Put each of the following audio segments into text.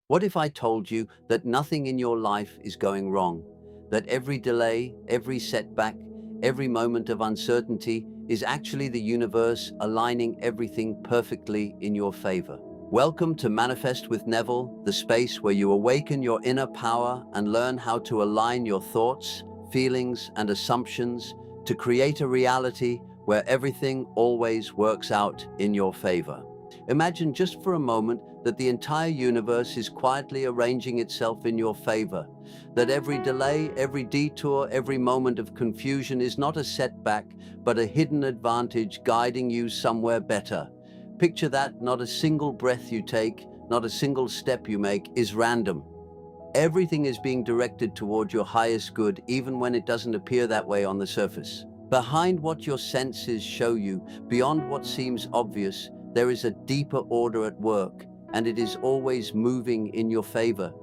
What if I told you that nothing in your life is going wrong? That every delay, every setback, every moment of uncertainty is actually the universe aligning everything perfectly in your favor. Welcome to Manifest with Neville, the space where you awaken your inner power and learn how to align your thoughts, feelings, and assumptions to create a reality where everything always works out in your favor. Imagine just for a moment that the entire universe is quietly arranging itself in your favor, that every delay, every detour, every moment of confusion is not a setback, but a hidden advantage guiding you somewhere better. Picture that not a single breath you take, not a single step you make is random. Everything is being directed toward your highest good, even when it doesn't appear that way on the surface. Behind what your senses show you, beyond what seems obvious, there is a deeper order at work, and it is always moving in your favor.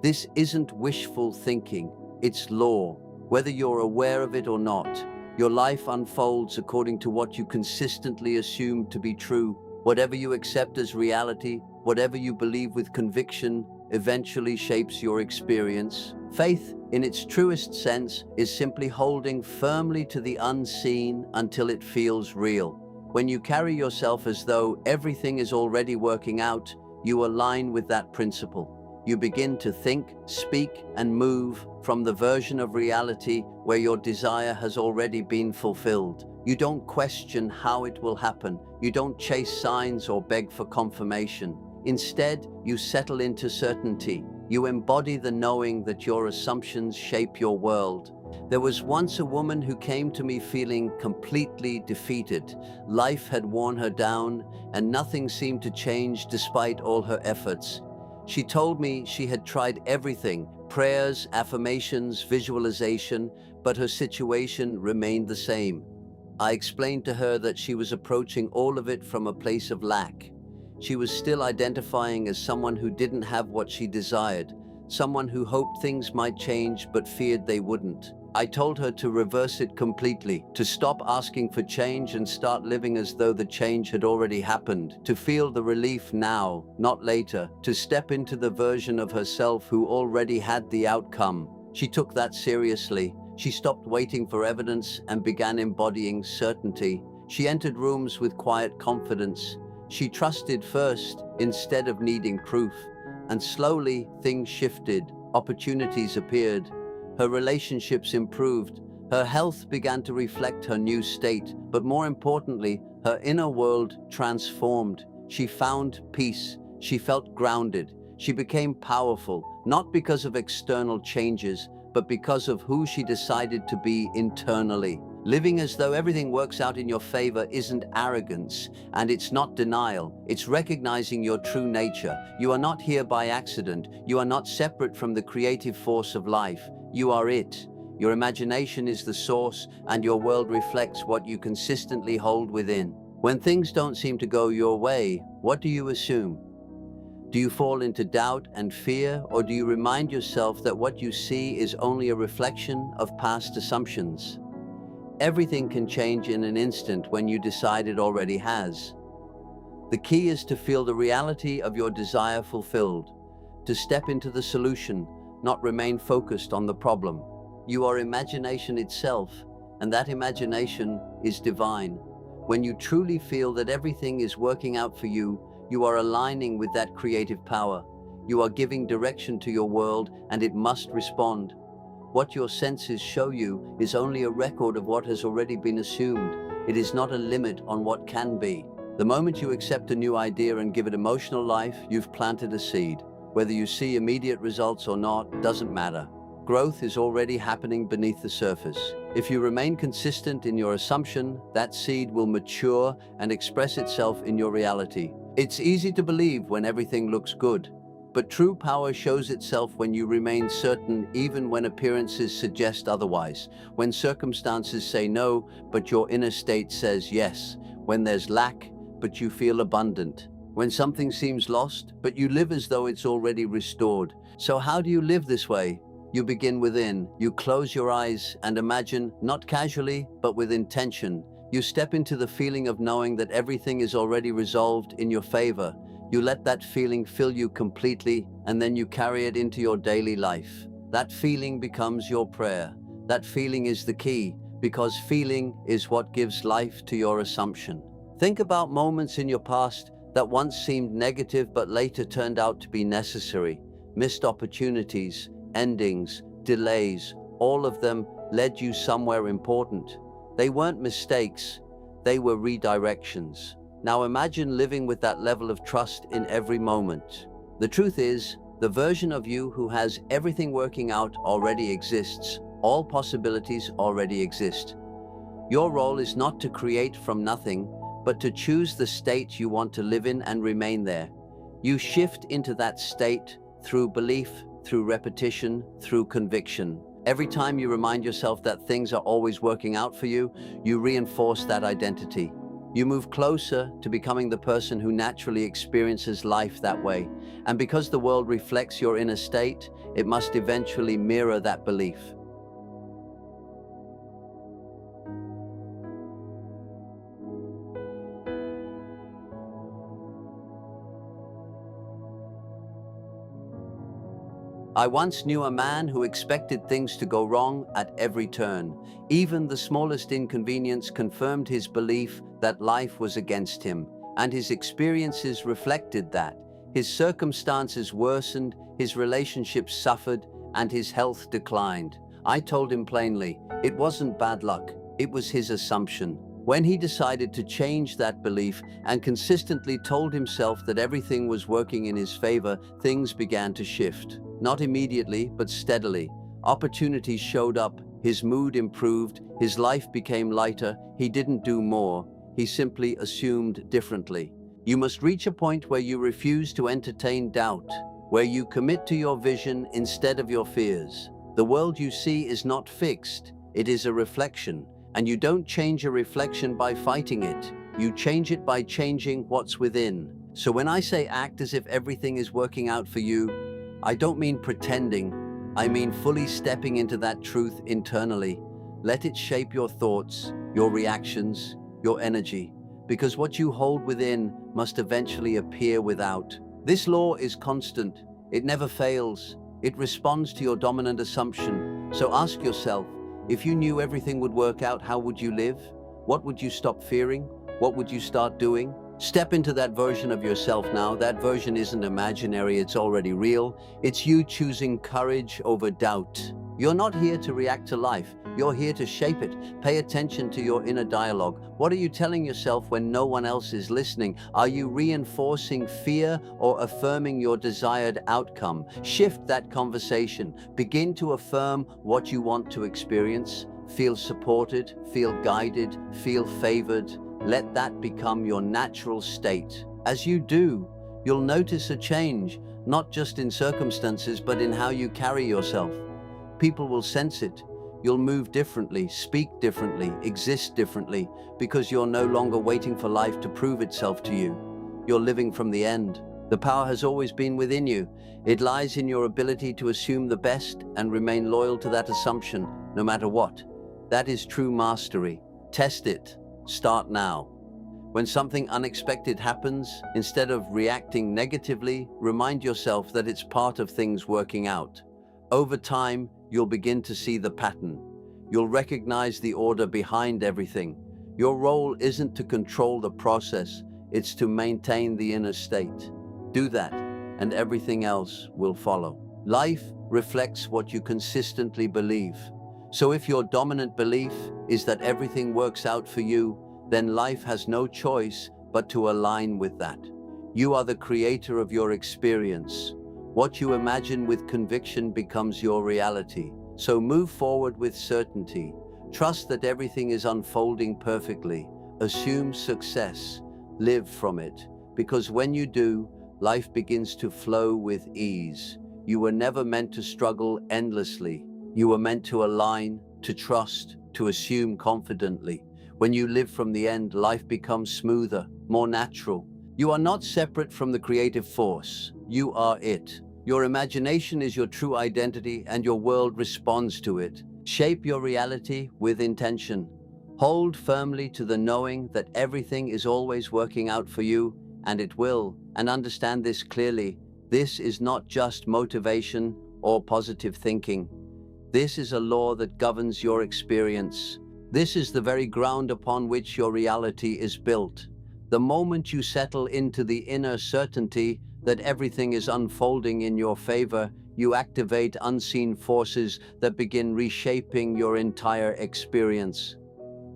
This isn't wishful thinking, it's law. Whether you're aware of it or not, your life unfolds according to what you consistently assume to be true. Whatever you accept as reality, whatever you believe with conviction, eventually shapes your experience. Faith, in its truest sense, is simply holding firmly to the unseen until it feels real. When you carry yourself as though everything is already working out, you align with that principle. You begin to think, speak, and move from the version of reality where your desire has already been fulfilled. You don't question how it will happen. You don't chase signs or beg for confirmation. Instead, you settle into certainty. You embody the knowing that your assumptions shape your world. There was once a woman who came to me feeling completely defeated. Life had worn her down, and nothing seemed to change despite all her efforts. She told me she had tried everything: prayers, affirmations, visualization, but her situation remained the same. I explained to her that she was approaching all of it from a place of lack. She was still identifying as someone who didn't have what she desired, someone who hoped things might change but feared they wouldn't. I told her to reverse it completely, to stop asking for change and start living as though the change had already happened, to feel the relief now, not later, to step into the version of herself who already had the outcome. She took that seriously. She stopped waiting for evidence and began embodying certainty. She entered rooms with quiet confidence. She trusted first instead of needing proof. And slowly things shifted, opportunities appeared. Her relationships improved. Her health began to reflect her new state, but more importantly, her inner world transformed. She found peace. She felt grounded. She became powerful, not because of external changes, but because of who she decided to be internally. Living as though everything works out in your favor isn't arrogance, and it's not denial. It's recognizing your true nature. You are not here by accident. You are not separate from the creative force of life. You are it. Your imagination is the source, and your world reflects what you consistently hold within. When things don't seem to go your way, what do you assume? Do you fall into doubt and fear, or do you remind yourself that what you see is only a reflection of past assumptions? Everything can change in an instant when you decide it already has. The key is to feel the reality of your desire fulfilled, to step into the solution, not remain focused on the problem. You are imagination itself, and that imagination is divine. When you truly feel that everything is working out for you, you are aligning with that creative power. You are giving direction to your world, and it must respond. What your senses show you is only a record of what has already been assumed. It is not a limit on what can be. The moment you accept a new idea and give it emotional life, you've planted a seed. Whether you see immediate results or not, doesn't matter. Growth is already happening beneath the surface. If you remain consistent in your assumption, that seed will mature and express itself in your reality. It's easy to believe when everything looks good, but true power shows itself when you remain certain even when appearances suggest otherwise, when circumstances say no, but your inner state says yes, when there's lack, but you feel abundant, when something seems lost, but you live as though it's already restored. So how do you live this way? You begin within. You close your eyes and imagine, not casually, but with intention. You step into the feeling of knowing that everything is already resolved in your favor. You let that feeling fill you completely, and then you carry it into your daily life. That feeling becomes your prayer. That feeling is the key, because feeling is what gives life to your assumption. Think about moments in your past that once seemed negative but later turned out to be necessary. Missed opportunities, endings, delays, all of them led you somewhere important. They weren't mistakes, they were redirections. Now imagine living with that level of trust in every moment. The truth is, the version of you who has everything working out already exists. All possibilities already exist. Your role is not to create from nothing, but to choose the state you want to live in and remain there. You shift into that state through belief, through repetition, through conviction. Every time you remind yourself that things are always working out for you, you reinforce that identity. You move closer to becoming the person who naturally experiences life that way. And because the world reflects your inner state, it must eventually mirror that belief. I once knew a man who expected things to go wrong at every turn. Even the smallest inconvenience confirmed his belief that life was against him, and his experiences reflected that. His circumstances worsened, his relationships suffered, and his health declined. I told him plainly, it wasn't bad luck, it was his assumption. When he decided to change that belief and consistently told himself that everything was working in his favor, things began to shift. Not immediately, but steadily. Opportunities showed up, his mood improved, his life became lighter. He didn't do more, he simply assumed differently. You must reach a point where you refuse to entertain doubt, where you commit to your vision instead of your fears. The world you see is not fixed, it is a reflection. And you don't change a reflection by fighting it. You change it by changing what's within. So when I say act as if everything is working out for you, I don't mean pretending. I mean fully stepping into that truth internally. Let it shape your thoughts, your reactions, your energy. Because what you hold within must eventually appear without. This law is constant. It never fails. It responds to your dominant assumption. So ask yourself, if you knew everything would work out, how would you live? What would you stop fearing? What would you start doing? Step into that version of yourself now. That version isn't imaginary, it's already real. It's you choosing courage over doubt. You're not here to react to life. You're here to shape it. Pay attention to your inner dialogue. What are you telling yourself when no one else is listening? Are you reinforcing fear or affirming your desired outcome? Shift that conversation. Begin to affirm what you want to experience. Feel supported, feel guided, feel favored. Let that become your natural state. As you do, you'll notice a change, not just in circumstances, but in how you carry yourself. People will sense it. You'll move differently, speak differently, exist differently, because you're no longer waiting for life to prove itself to you. You're living from the end. The power has always been within you. It lies in your ability to assume the best and remain loyal to that assumption, no matter what. That is true mastery. Test it. Start now. When something unexpected happens, instead of reacting negatively, remind yourself that it's part of things working out. Over time, you'll begin to see the pattern. You'll recognize the order behind everything. Your role isn't to control the process, it's to maintain the inner state. Do that, and everything else will follow. Life reflects what you consistently believe. So if your dominant belief is that everything works out for you, then life has no choice but to align with that. You are the creator of your experience. What you imagine with conviction becomes your reality. So move forward with certainty. Trust that everything is unfolding perfectly. Assume success. Live from it. Because when you do, life begins to flow with ease. You were never meant to struggle endlessly. You were meant to align, to trust, to assume confidently. When you live from the end, life becomes smoother, more natural. You are not separate from the creative force. You are it. Your imagination is your true identity, and your world responds to it. Shape your reality with intention. Hold firmly to the knowing that everything is always working out for you, and it will. And understand this clearly. This is not just motivation or positive thinking. This is a law that governs your experience. This is the very ground upon which your reality is built. The moment you settle into the inner certainty that everything is unfolding in your favor, you activate unseen forces that begin reshaping your entire experience.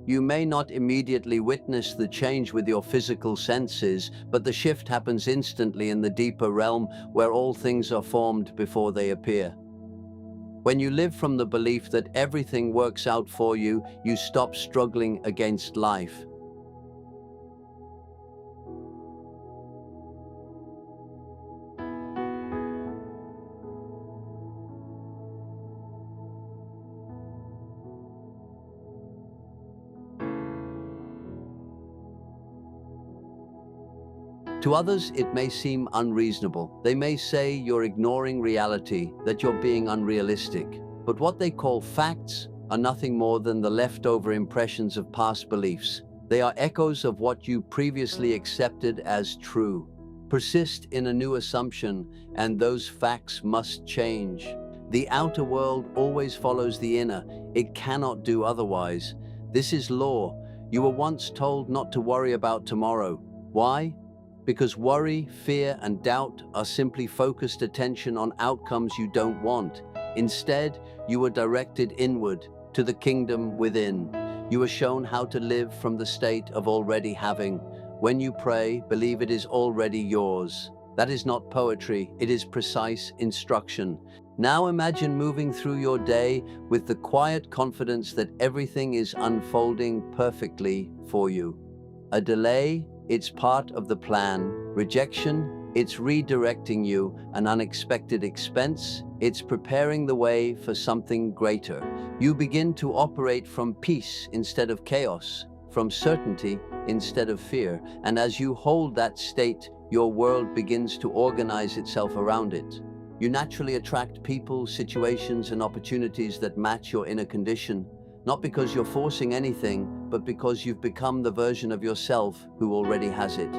You may not immediately witness the change with your physical senses, but the shift happens instantly in the deeper realm where all things are formed before they appear. When you live from the belief that everything works out for you, you stop struggling against life. To others, it may seem unreasonable. They may say you're ignoring reality, that you're being unrealistic. But what they call facts are nothing more than the leftover impressions of past beliefs. They are echoes of what you previously accepted as true. Persist in a new assumption, and those facts must change. The outer world always follows the inner. It cannot do otherwise. This is law. You were once told not to worry about tomorrow. Why? Because worry, fear, and doubt are simply focused attention on outcomes you don't want. Instead, you were directed inward, to the kingdom within. You are shown how to live from the state of already having. When you pray, believe it is already yours. That is not poetry, it is precise instruction. Now imagine moving through your day with the quiet confidence that everything is unfolding perfectly for you. A delay, it's part of the plan. Rejection, it's redirecting you. An unexpected expense, it's preparing the way for something greater. You begin to operate from peace instead of chaos, from certainty instead of fear. And as you hold that state, your world begins to organize itself around it. You naturally attract people, situations, and opportunities that match your inner condition. Not because you're forcing anything, but because you've become the version of yourself who already has it.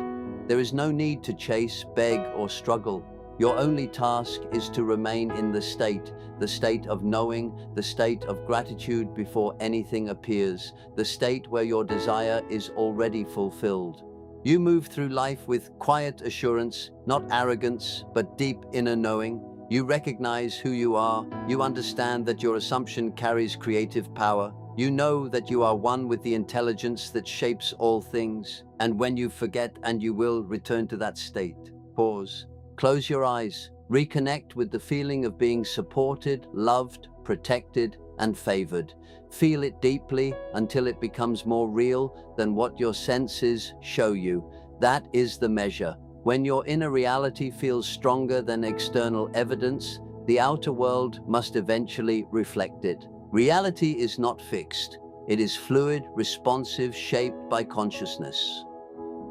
There is no need to chase, beg, or struggle. Your only task is to remain in the state of knowing, the state of gratitude before anything appears, the state where your desire is already fulfilled. You move through life with quiet assurance, not arrogance, but deep inner knowing. You recognize who you are. You understand that your assumption carries creative power. You know that you are one with the intelligence that shapes all things. And when you forget, and you will return to that state, pause, close your eyes, reconnect with the feeling of being supported, loved, protected, and favored. Feel it deeply until it becomes more real than what your senses show you. That is the measure. When your inner reality feels stronger than external evidence, the outer world must eventually reflect it. Reality is not fixed. It is fluid, responsive, shaped by consciousness.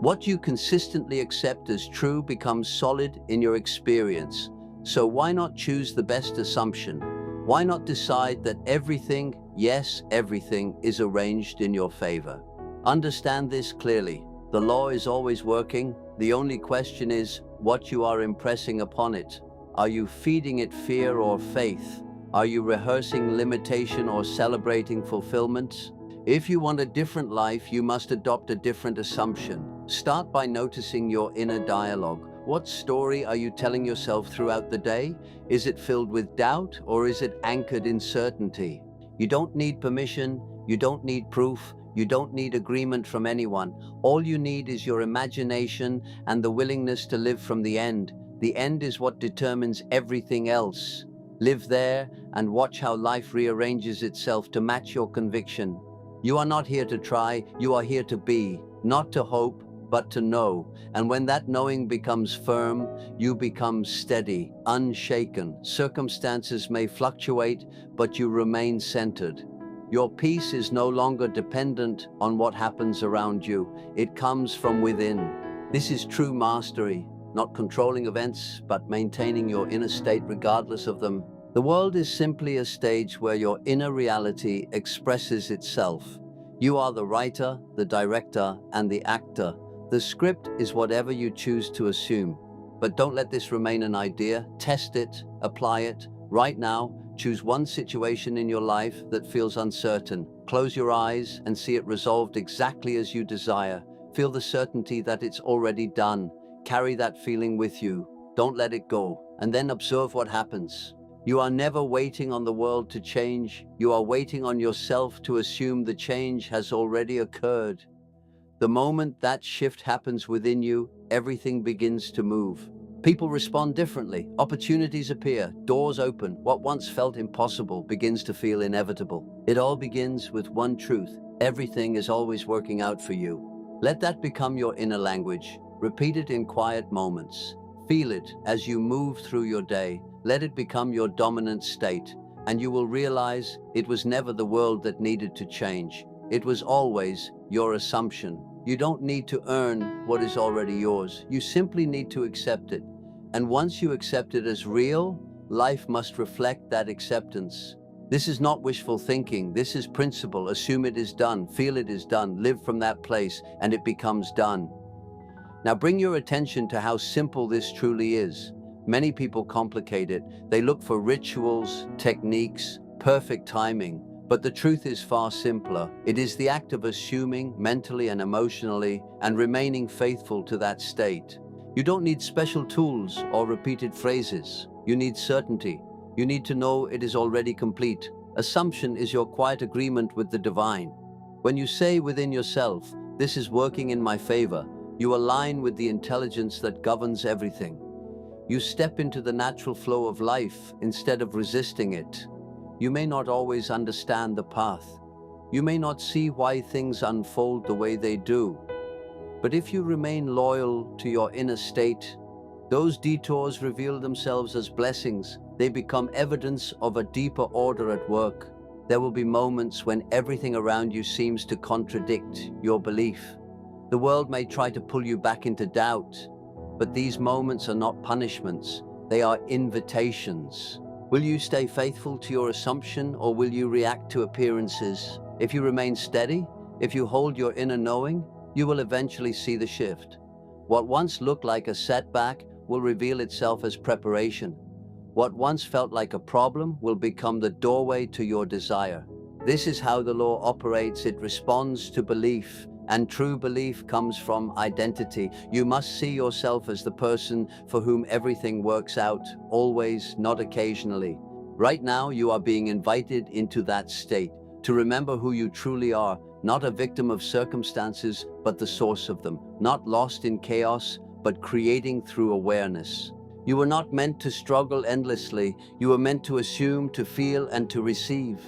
What you consistently accept as true becomes solid in your experience. So why not choose the best assumption? Why not decide that everything, yes, everything, is arranged in your favor? Understand this clearly. The law is always working. The only question is what you are impressing upon it. Are you feeding it fear or faith? Are you rehearsing limitation or celebrating fulfillment? If you want a different life, you must adopt a different assumption. Start by noticing your inner dialogue. What story are you telling yourself throughout the day? Is it filled with doubt, or is it anchored in certainty? You don't need permission. You don't need proof. You don't need agreement from anyone. All you need is your imagination and the willingness to live from the end. The end is what determines everything else. Live there and watch how life rearranges itself to match your conviction. You are not here to try, you are here to be, not to hope, but to know. And when that knowing becomes firm, you become steady, unshaken. Circumstances may fluctuate, but you remain centered. Your peace is no longer dependent on what happens around you. It comes from within. This is true mastery, not controlling events, but maintaining your inner state regardless of them. The world is simply a stage where your inner reality expresses itself. You are the writer, the director, and the actor. The script is whatever you choose to assume. But don't let this remain an idea. Test it, apply it. Right now, choose one situation in your life that feels uncertain. Close your eyes and see it resolved exactly as you desire. Feel the certainty that it's already done. Carry that feeling with you. Don't let it go. And then observe what happens. You are never waiting on the world to change. You are waiting on yourself to assume the change has already occurred. The moment that shift happens within you, everything begins to move. People respond differently. Opportunities appear. Doors open. What once felt impossible begins to feel inevitable. It all begins with one truth. Everything is always working out for you. Let that become your inner language. Repeat it in quiet moments. Feel it as you move through your day. Let it become your dominant state, and you will realize it was never the world that needed to change. It was always your assumption. You don't need to earn what is already yours. You simply need to accept it. And once you accept it as real, life must reflect that acceptance. This is not wishful thinking. This is principle. Assume it is done. Feel it is done. Live from that place, and it becomes done. Now bring your attention to how simple this truly is. Many people complicate it. They look for rituals, techniques, perfect timing. But the truth is far simpler. It is the act of assuming mentally and emotionally and remaining faithful to that state. You don't need special tools or repeated phrases. You need certainty. You need to know it is already complete. Assumption is your quiet agreement with the divine. When you say within yourself, "This is working in my favor," you align with the intelligence that governs everything. You step into the natural flow of life instead of resisting it. You may not always understand the path. You may not see why things unfold the way they do. But if you remain loyal to your inner state, those detours reveal themselves as blessings. They become evidence of a deeper order at work. There will be moments when everything around you seems to contradict your belief. The world may try to pull you back into doubt, but these moments are not punishments. They are invitations. Will you stay faithful to your assumption, or will you react to appearances? If you remain steady, if you hold your inner knowing, you will eventually see the shift. What once looked like a setback will reveal itself as preparation. What once felt like a problem will become the doorway to your desire. This is how the law operates. It responds to belief, and true belief comes from identity. You must see yourself as the person for whom everything works out, always, not occasionally. Right now, you are being invited into that state, to remember who you truly are, not a victim of circumstances, but the source of them, not lost in chaos, but creating through awareness. You were not meant to struggle endlessly. You were meant to assume, to feel, and to receive.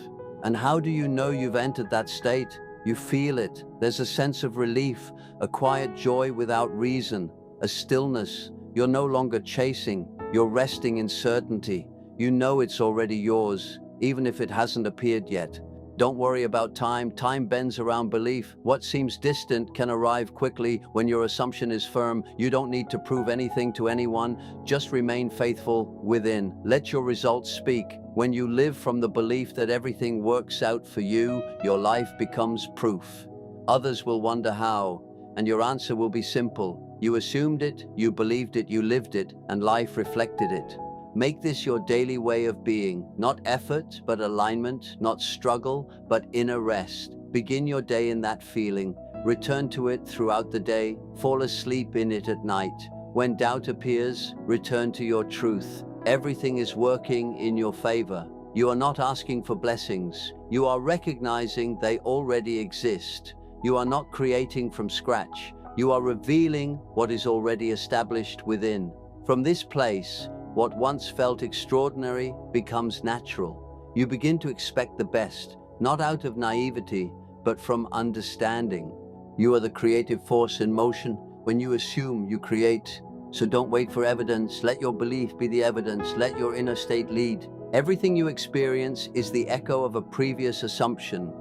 And how do you know you've entered that state? You feel it. There's a sense of relief, a quiet joy without reason, a stillness. You're no longer chasing, you're resting in certainty. You know it's already yours, even if it hasn't appeared yet. Don't worry about time. Time bends around belief. What seems distant can arrive quickly when your assumption is firm. You don't need to prove anything to anyone. Just remain faithful within. Let your results speak. When you live from the belief that everything works out for you, your life becomes proof. Others will wonder how, and your answer will be simple. You assumed it, you believed it, you lived it, and life reflected it. Make this your daily way of being, not effort, but alignment, not struggle, but inner rest. Begin your day in that feeling. Return to it throughout the day. Fall asleep in it at night. When doubt appears, return to your truth. Everything is working in your favor. You are not asking for blessings. You are recognizing they already exist. You are not creating from scratch. You are revealing what is already established within. From this place, what once felt extraordinary becomes natural. You begin to expect the best, not out of naivety, but from understanding. You are the creative force in motion. When you assume, you create. So don't wait for evidence. Let your belief be the evidence. Let your inner state lead. Everything you experience is the echo of a previous assumption.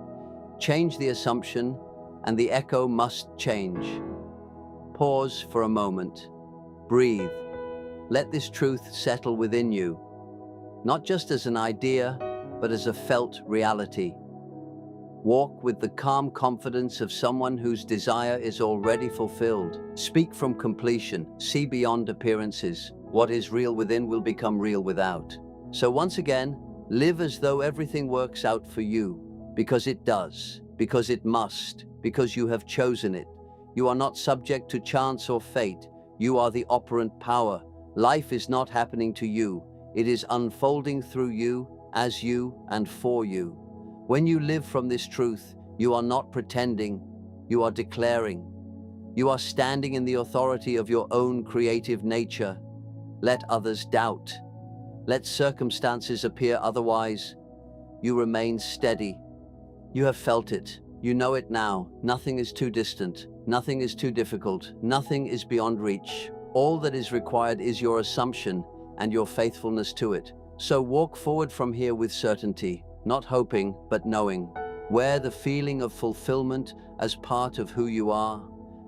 Change the assumption, and the echo must change. Pause for a moment. Breathe. Let this truth settle within you, not just as an idea, but as a felt reality. Walk with the calm confidence of someone whose desire is already fulfilled. Speak from completion. See beyond appearances. What is real within will become real without. So once again, live as though everything works out for you, because it does, because it must, because you have chosen it. You are not subject to chance or fate. You are the operant power. Life is not happening to you. It is unfolding through you, as you, and for you. When you live from this truth, you are not pretending, you are declaring. You are standing in the authority of your own creative nature. Let others doubt. Let circumstances appear otherwise. You remain steady. You have felt it. You know it now. Nothing is too distant. Nothing is too difficult. Nothing is beyond reach. All that is required is your assumption and your faithfulness to it. So walk forward from here with certainty, not hoping, but knowing. Wear the feeling of fulfillment as part of who you are.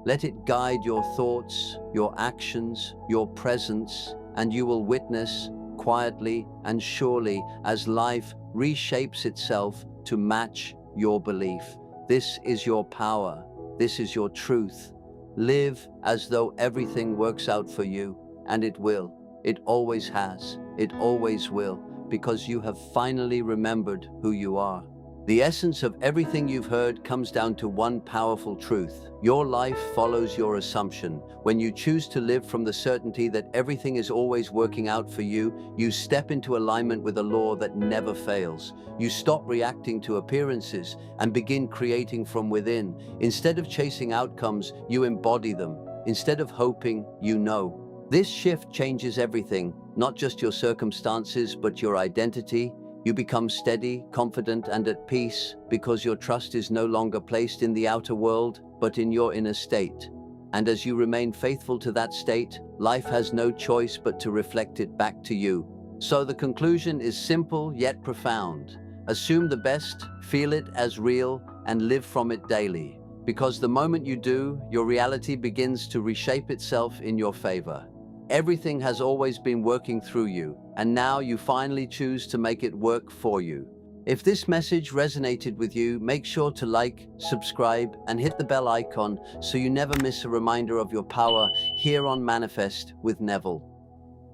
Let it guide your thoughts, your actions, your presence, and you will witness, quietly and surely, as life reshapes itself to match your belief. This is your power. This is your truth. Live as though everything works out for you, and it will. It always has. It always will, because you have finally remembered who you are. The essence of everything you've heard comes down to one powerful truth. Your life follows your assumption. When you choose to live from the certainty that everything is always working out for you, you step into alignment with a law that never fails. You stop reacting to appearances and begin creating from within. Instead of chasing outcomes, you embody them. Instead of hoping, you know. This shift changes everything, not just your circumstances, but your identity. You become steady, confident, and at peace because your trust is no longer placed in the outer world, but in your inner state. And as you remain faithful to that state, life has no choice but to reflect it back to you. So the conclusion is simple yet profound. Assume the best, feel it as real, and live from it daily. Because the moment you do, your reality begins to reshape itself in your favor. Everything has always been working through you, and now you finally choose to make it work for you. If this message resonated with you, make sure to like, subscribe, and hit the bell icon so you never miss a reminder of your power here on Manifest with Neville.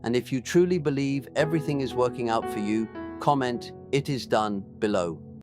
And if you truly believe everything is working out for you, comment "It is done" below.